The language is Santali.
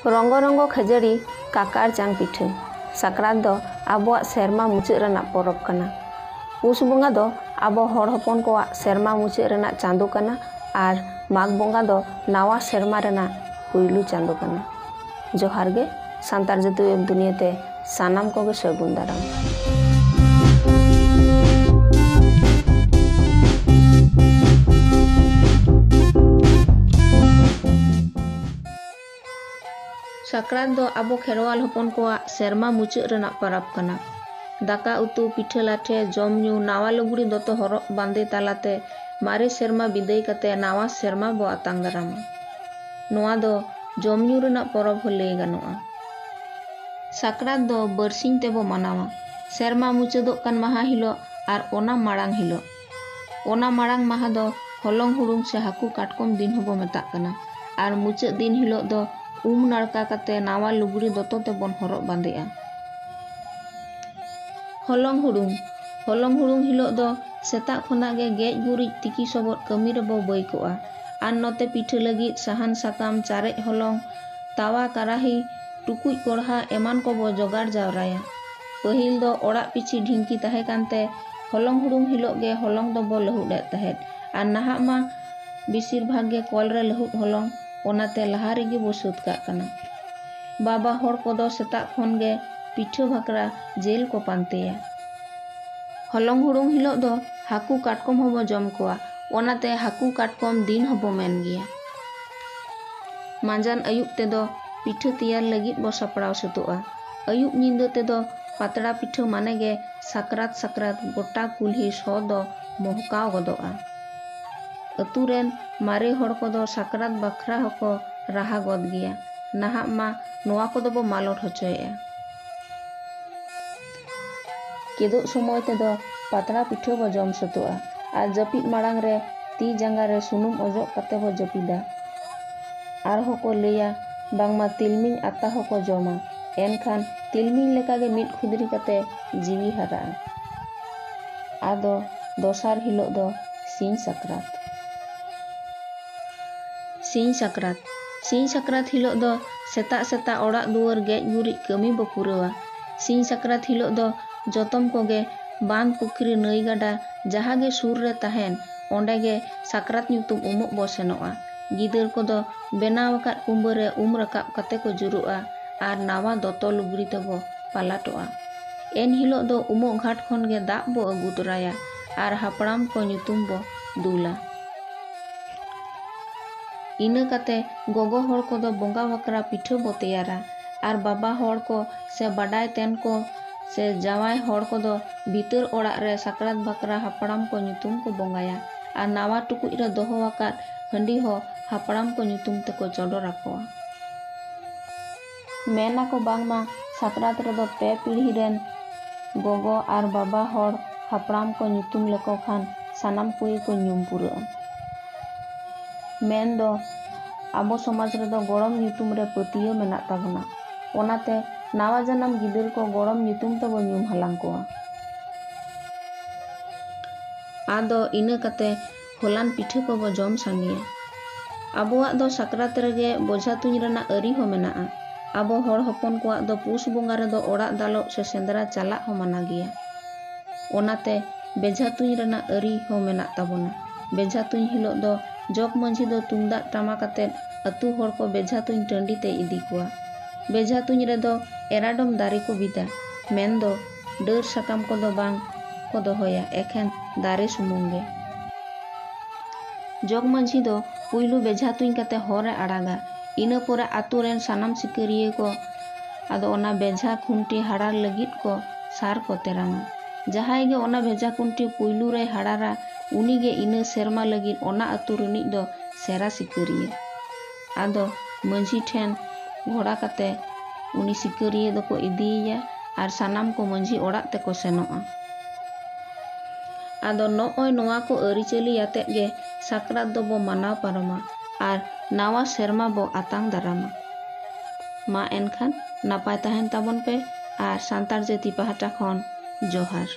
ᱨᱚᱝᱜᱚ ᱨᱚᱝᱜᱚ ᱠᱷᱟᱹᱡᱟᱹᱲᱤ ᱠᱟᱠᱟᱲ ᱪᱟᱝ ᱯᱤᱴᱷᱟᱹ ᱥᱟᱠᱨᱟᱛ ᱫᱚ ᱟᱵᱚᱣᱟᱜ ᱥᱮᱨᱢᱟ ᱢᱩᱪᱟᱹᱫ ᱨᱮᱱᱟᱜ ᱯᱚᱨᱚᱵᱽ ᱠᱟᱱᱟ। ᱯᱩᱥ ᱵᱚᱸᱜᱟ ᱫᱚ ᱟᱵᱚ ᱦᱚᱲ ᱦᱚᱯᱚᱱ ᱠᱚᱣᱟᱜ ᱥᱮᱨᱢᱟ ᱢᱩᱪᱟᱹᱫ ᱨᱮᱱᱟᱜ ᱪᱟᱸᱫᱳ ᱠᱟᱱᱟ ᱟᱨ ᱢᱟᱜᱽ ᱵᱚᱸᱜᱟ ᱫᱚ ᱱᱟᱣᱟ ᱥᱮᱨᱢᱟ ᱨᱮᱱᱟᱜ ᱯᱩᱭᱞᱩ ᱪᱟᱸᱫᱳ ᱠᱟᱱᱟ। ᱡᱚᱦᱟᱨ ᱜᱮ ᱥᱟᱱᱛᱟᱲ ᱡᱟᱹᱛᱤ ᱣᱮᱵ ᱫᱩᱱᱤᱭᱟᱹᱛᱮ ᱥᱟᱱᱟᱢ ᱠᱚᱜᱮ ᱥᱟᱹᱜᱩᱱ ᱫᱟᱨᱟᱢ। ᱥᱟᱠᱨᱟᱛ ᱫᱚ ᱟᱵᱚ ᱠᱷᱮᱨᱣᱟᱞ ᱦᱚᱯᱚᱱ ᱠᱚᱣᱟᱜ ᱥᱮᱨᱢᱟ ᱢᱩᱪᱟᱹᱫ ᱨᱮᱱᱟᱜ ᱯᱚᱨᱚᱵᱽ ᱠᱟᱱᱟ। ᱫᱟᱠᱟ ᱩᱛᱩ ᱯᱤᱴᱷᱟᱹ ᱞᱟᱴᱷᱮ ᱡᱚᱢ ᱧᱩ ᱱᱟᱣᱟ ᱞᱩᱜᱽᱲᱤ ᱫᱚᱛᱚ ᱦᱚᱨᱚᱜ ᱵᱟᱸᱫᱮ ᱛᱟᱞᱟᱛᱮ ᱢᱟᱨᱮ ᱥᱮᱨᱢᱟ ᱵᱤᱫᱟᱹᱭ ᱠᱟᱛᱮ ᱱᱟᱣᱟ ᱥᱮᱨᱢᱟ ᱵᱚ ᱟᱛᱟᱝ ᱫᱟᱨᱟᱢᱟ। ᱱᱚᱣᱟ ᱫᱚ ᱡᱚᱢ ᱧᱩ ᱨᱮᱱᱟᱜ ᱯᱚᱨᱚᱵᱽ ᱦᱚᱸ ᱞᱟᱹᱭ ᱜᱟᱱᱚᱜᱼᱟ। ᱥᱟᱠᱨᱟᱛ ᱫᱚ ᱵᱟᱨᱥᱤᱧ ᱛᱮᱵᱚ ᱢᱟᱱᱟᱣᱟ। ᱥᱮᱨᱢᱟ ᱢᱩᱪᱟᱹᱫᱚᱜ ᱠᱟᱱ ᱢᱟᱦᱟ ᱦᱤᱞᱳᱜ ᱟᱨ ᱚᱱᱟ ᱢᱟᱲᱟᱝ ᱦᱤᱞᱳᱜ। ᱚᱱᱟ ᱢᱟᱲᱟᱝ ᱢᱟᱦᱟ ᱫᱚ ᱦᱚᱞᱚᱝ ᱦᱩᱲᱩᱝ ᱥᱮ ᱦᱟᱹᱠᱩ ᱠᱟᱴᱠᱚᱢ ᱫᱤᱱ ᱦᱚᱸᱵᱚ ᱢᱮᱛᱟᱜ ᱠᱟᱱᱟ। ᱟᱨ ᱢᱩᱪᱟᱹᱫ ᱫᱤᱱ ᱦᱤᱞᱳᱜ ᱫᱚ ᱱᱟᱲᱠᱟ ᱠᱟᱛᱮ ᱱᱟᱣᱟ ᱞᱩᱜᱽᱲᱤ ᱫᱚᱛᱚ ᱛᱮᱵᱚᱱ ᱦᱚᱨᱚᱜ ᱵᱟᱸᱫᱮᱜᱼᱟ। ᱦᱚᱞᱚᱝ ᱦᱩᱲᱩᱝ ᱦᱤᱞᱳᱜ ᱫᱚ ᱥᱮᱛᱟᱜ ᱠᱷᱚᱱᱟᱜ ᱜᱮ ᱜᱮᱡ ᱜᱩᱨᱤᱡ ᱛᱤᱠᱤ ᱥᱚᱵᱚᱫ ᱠᱟᱹᱢᱤ ᱨᱮᱵᱚ ᱵᱟᱹᱭ ᱠᱚᱜᱼᱟ। ᱟᱨ ᱱᱚᱛᱮ ᱯᱤᱴᱷᱟᱹ ᱞᱟᱹᱜᱤᱫ ᱥᱟᱦᱟᱱ ᱥᱟᱠᱟᱢ ᱪᱟᱨᱮᱡ ᱦᱚᱞᱚᱝ ᱛᱟᱣᱟ ᱠᱟᱨᱟᱦᱤ ᱴᱩᱠᱩᱡ ᱠᱚᱲᱦᱟ ᱮᱢᱟᱱ ᱠᱚᱵᱚ ᱡᱚᱜᱟᱲ ᱡᱟᱣᱨᱟᱭᱟ। ᱯᱟᱹᱦᱤᱞ ᱫᱚ ᱚᱲᱟᱜ ᱯᱤᱪᱷᱤ ᱰᱷᱤᱝᱠᱤ ᱛᱟᱦᱮᱸ ᱠᱟᱱᱛᱮ ᱦᱚᱞᱚᱝ ᱦᱩᱲᱩᱝ ᱦᱤᱞᱳᱜ ᱜᱮ ᱦᱚᱞᱚᱝ ᱫᱚᱵᱚ ᱞᱟᱹᱦᱩᱫ ᱮᱫ ᱛᱟᱦᱮᱸᱫ। ᱟᱨ ᱱᱟᱦᱟᱜ ᱢᱟ ᱵᱤᱥᱤᱨ ᱵᱷᱟᱜᱽ ᱜᱮ ᱠᱚᱞ ᱨᱮ ᱞᱟᱹᱦᱩᱫ ᱦᱚᱞᱚᱝ ᱚᱱᱟᱛᱮ ᱞᱟᱦᱟ ᱨᱮᱜᱮ ᱵᱚ ᱥᱟᱹᱛ ᱠᱟᱜ ᱠᱟᱱᱟ। ᱵᱟᱵᱟ ᱦᱚᱲ ᱠᱚᱫᱚ ᱥᱮᱛᱟᱜ ᱠᱷᱚᱱ ᱜᱮ ᱯᱤᱴᱷᱟᱹ ᱵᱷᱟᱠᱨᱟ ᱡᱮᱞ ᱠᱚ ᱯᱟᱱᱛᱮᱭᱟ। ᱦᱚᱞᱚᱝ ᱦᱩᱲᱩᱝ ᱦᱤᱞᱳᱜ ᱫᱚ ᱦᱟᱹᱠᱩ ᱠᱟᱴᱠᱚᱢ ᱦᱚᱸᱵᱚ ᱡᱚᱢ ᱠᱚᱣᱟ ᱚᱱᱟᱛᱮ ᱦᱟᱹᱠᱩ ᱠᱟᱴᱠᱚᱢ ᱫᱤᱱ ᱦᱚᱸᱵᱚ ᱢᱮᱱ ᱜᱮᱭᱟ। ᱢᱟᱸᱡᱟᱱ ᱟᱹᱭᱩᱵ ᱛᱮᱫᱚ ᱯᱤᱴᱷᱟᱹ ᱛᱮᱭᱟᱨ ᱞᱟᱹᱜᱤᱫ ᱵᱚ ᱥᱟᱯᱲᱟᱣ ᱥᱟᱹᱛᱚᱜᱼᱟ। ᱟᱹᱭᱩᱵ ᱧᱤᱫᱟᱹ ᱛᱮᱫᱚ ᱯᱟᱛᱲᱟ ᱯᱤᱴᱷᱟᱹ ᱢᱟᱱᱮ ᱜᱮ ᱥᱟᱠᱨᱟᱛ ᱜᱚᱴᱟ ᱠᱩᱞᱦᱤ ᱥᱚ ᱫᱚ ᱢᱚᱦᱠᱟᱣ ᱜᱚᱫᱚᱜᱼᱟ। ᱟᱹᱛᱩ ᱨᱮᱱ ᱢᱟᱨᱮ ᱦᱚᱲ ᱠᱚᱫᱚ ᱥᱟᱠᱨᱟᱛ ᱵᱟᱠᱷᱨᱟ ᱦᱚᱸᱠᱚ ᱨᱟᱦᱟ ᱜᱚᱫ ᱜᱮᱭᱟ। ᱱᱟᱦᱟᱜ ᱢᱟ ᱱᱚᱣᱟ ᱠᱚᱫᱚ ᱵᱚ ᱢᱟᱞᱚᱴ ᱦᱚᱪᱚᱭᱮᱜᱼᱟ। ᱠᱮᱫᱳᱜ ᱥᱚᱢᱚᱭ ᱛᱮᱫᱚ ᱯᱟᱛᱲᱟ ᱯᱤᱴᱷᱟᱹ ᱵᱚ ᱡᱚᱢ ᱥᱟᱹᱛᱚᱜᱼᱟ ᱟᱨ ᱡᱟᱹᱯᱤᱫ ᱢᱟᱲᱟᱝ ᱨᱮ ᱛᱤ ᱡᱟᱸᱜᱟ ᱨᱮ ᱥᱩᱱᱩᱢ ᱚᱡᱚᱜ ᱠᱟᱛᱮ ᱵᱚ ᱡᱟᱹᱯᱤᱫᱟ। ᱟᱨᱦᱚᱸ ᱠᱚ ᱞᱟᱹᱭᱟ ᱵᱟᱝᱢᱟ ᱛᱤᱞᱢᱤᱧ ᱟᱛᱟ ᱦᱚᱸᱠᱚ ᱡᱚᱢᱟ ᱮᱱᱠᱷᱟᱱ ᱛᱤᱞᱢᱤᱧ ᱞᱮᱠᱟᱜᱮ ᱢᱤᱫ ᱠᱷᱩᱫᱽᱨᱤ ᱠᱟᱛᱮ ᱡᱤᱣᱤ ᱦᱟᱨᱟᱜᱼᱟ। ᱟᱫᱚ ᱫᱚᱥᱟᱨ ᱦᱤᱞᱳᱜ ᱫᱚ ᱥᱤᱧ ᱥᱟᱠᱨᱟᱛ। ᱥᱤᱧ ᱥᱟᱠᱨᱟᱛ ᱦᱤᱞᱳᱜ ᱫᱚ ᱥᱮᱛᱟᱜ ᱥᱮᱛᱟᱜ ᱚᱲᱟᱜ ᱫᱩᱣᱟᱹᱨ ᱜᱮᱡ ᱜᱩᱨᱤᱡ ᱠᱟᱹᱢᱤ ᱵᱚ ᱯᱩᱨᱟᱹᱣᱟ। ᱥᱤᱧ ᱥᱟᱠᱨᱟᱛ ᱦᱤᱞᱳᱜ ᱫᱚ ᱡᱚᱛᱚᱢ ᱠᱚᱜᱮ ᱵᱟᱸᱫᱽ ᱯᱩᱠᱷᱨᱤ ᱱᱟᱹᱭ ᱜᱟᱰᱟ ᱡᱟᱦᱟᱸ ᱜᱮ ᱥᱩᱨ ᱨᱮ ᱛᱟᱦᱮᱱ ᱚᱸᱰᱮ ᱜᱮ ᱥᱟᱠᱨᱟᱛ ᱧᱩᱛᱩᱢ ᱩᱢᱩᱜ ᱵᱚ ᱥᱮᱱᱚᱜᱼᱟ। ᱜᱤᱫᱟᱹᱨ ᱠᱚᱫᱚ ᱵᱮᱱᱟᱣ ᱟᱠᱟᱫ ᱠᱩᱢᱵᱟᱹ ᱨᱮ ᱨᱟᱠᱟᱵ ᱠᱟᱛᱮ ᱠᱚ ᱡᱩᱨᱩᱜᱼᱟ ᱟᱨ ᱱᱟᱣᱟ ᱫᱚᱛᱚ ᱞᱩᱜᱽᱲᱤ ᱛᱮᱵᱚ ᱯᱟᱞᱟᱴᱚᱜᱼᱟ। ᱮᱱ ᱦᱤᱞᱳᱜ ᱫᱚ ᱩᱢᱩᱜ ᱜᱷᱟᱴ ᱠᱷᱚᱱ ᱜᱮ ᱫᱟᱜ ᱵᱚ ᱟᱹᱜᱩ ᱛᱚᱨᱟᱭᱟ ᱟᱨ ᱦᱟᱯᱲᱟᱢ ᱠᱚ ᱧᱩᱛᱩᱢ ᱵᱚ ᱫᱩᱞᱟ। ᱤᱱᱟᱹ ᱠᱟᱛᱮ ᱜᱚᱜᱚ ᱦᱚᱲ ᱠᱚᱫᱚ ᱵᱚᱸᱜᱟ ᱵᱟᱠᱷᱨᱟ ᱯᱤᱴᱷᱟᱹ ᱵᱚ ᱛᱮᱭᱟᱨᱟ ᱟᱨ ᱵᱟᱵᱟ ᱦᱚᱲ ko se badai ten ko se jawai hor kodo bhitar orak re sakrat bakra hapram ko nyutum ko bongaya ar nawa tukuj re doho akat handi ho hapram ko nyutum te ko chodor akowa mena ko bangma sakrat re do pe pidhi ren gogo ar baba hor hapram ko nyutum leko khan sanam kuy ko nyum pura men do abo somaj re do gorom nyutum re patiyo menak tabona onate nawa janam gidir ko gorom nyutum tabo nyum halang kowa ado ina kate holan pitha ko bo jom sangiya abuwak do sakrat rege boja tuny rena ari ho menaa abo hor hopon koak do pus bonga re do orak dalok se sendra chalak ho mana giya onate beja tuny rena ari ho menak tabona beja tuny hilok do jog manjhi do tungdak tamak atet atu hor ko beja tuny tandi te idi kowa beja tuny re do eradom dare ko bida men do dar sakam ko do bang ko dohoya ekhen dare sumung ge jog manjhi do puilu beja tuny kate hore araga ina pore atu ren sanam sikariya ko ado ona beja khunti harar lagit ko sar ko teranga jahai ge ona beja khunti puilu re harara uni ge ina serma lagit ona atu runik do sera sikariya ado manjhi then ghoda kate uni sikariya do ko idiya ar sanam ko manjhi orak te ko senoa ado no'oy noa ko aricali atet ge sakrat do bo manaw paroma ar nawa serma bo atang darama ma enkhan napay tahen tabon pe ar santar jati pahata khon johar।